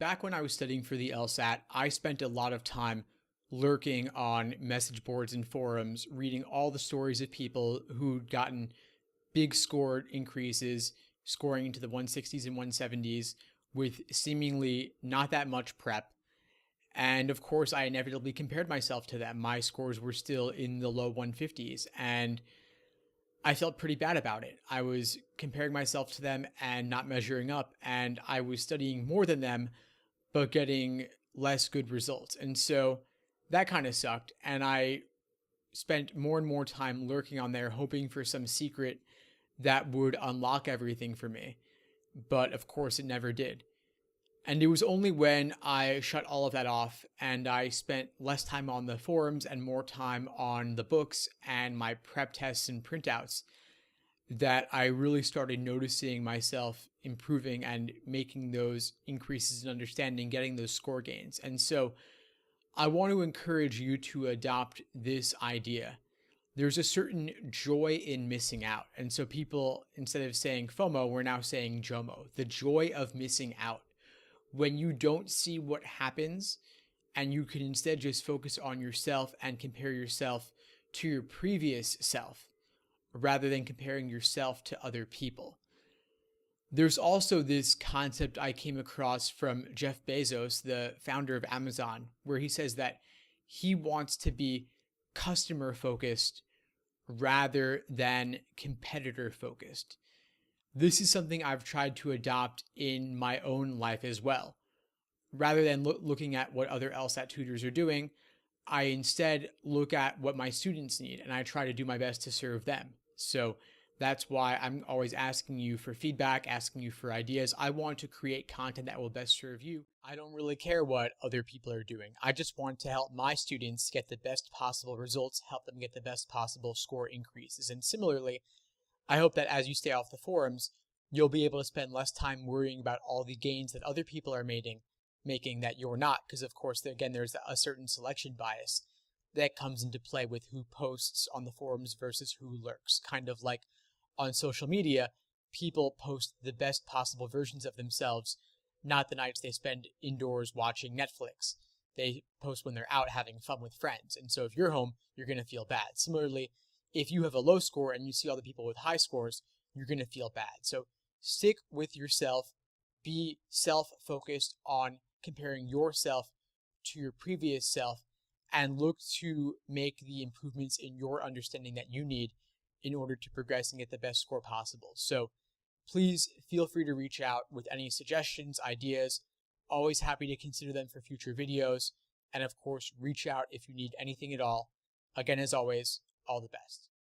back when I was studying for the LSAT, I spent a lot of time lurking on message boards and forums, reading all the stories of people who'd gotten big score increases, scoring into the 160s and 170s with seemingly not that much prep. And of course, I inevitably compared myself to them. My scores were still in the low 150s, and I felt pretty bad about it. I was comparing myself to them and not measuring up, and I was studying more than them, but getting less good results. And so that kind of sucked. And I spent more and more time lurking on there, hoping for some secret that would unlock everything for me. But of course, it never did. And it was only when I shut all of that off and I spent less time on the forums and more time on the books and my prep tests and printouts that I really started noticing myself improving and making those increases in understanding, getting those score gains. And so I want to encourage you to adopt this idea. There's a certain joy in missing out. And so people, instead of saying FOMO, we're now saying JOMO, the joy of missing out. When you don't see what happens and you can instead just focus on yourself and compare yourself to your previous self rather than comparing yourself to other people. There's also this concept I came across from Jeff Bezos, the founder of Amazon, where he says that he wants to be customer focused rather than competitor focused. This is something I've tried to adopt in my own life as well. Rather than looking at what other LSAT tutors are doing, I instead look at what my students need and I try to do my best to serve them. So that's why I'm always asking you for feedback, asking you for ideas. I want to create content that will best serve you. I don't really care what other people are doing. I just want to help my students get the best possible results, help them get the best possible score increases. And similarly, I hope that as you stay off the forums, you'll be able to spend less time worrying about all the gains that other people are making that you're not. Because of course, again, there's a certain selection bias that comes into play with who posts on the forums versus who lurks. Kind of like on social media, people post the best possible versions of themselves, not the nights they spend indoors watching Netflix. They post when they're out having fun with friends. And so if you're home, you're going to feel bad. Similarly, if you have a low score and you see other people with high scores, you're going to feel bad. So stick with yourself, be self-focused on comparing yourself to your previous self, and look to make the improvements in your understanding that you need in order to progress and get the best score possible. So please feel free to reach out with any suggestions, ideas. Always happy to consider them for future videos. And of course, reach out if you need anything at all. Again, as always, all the best.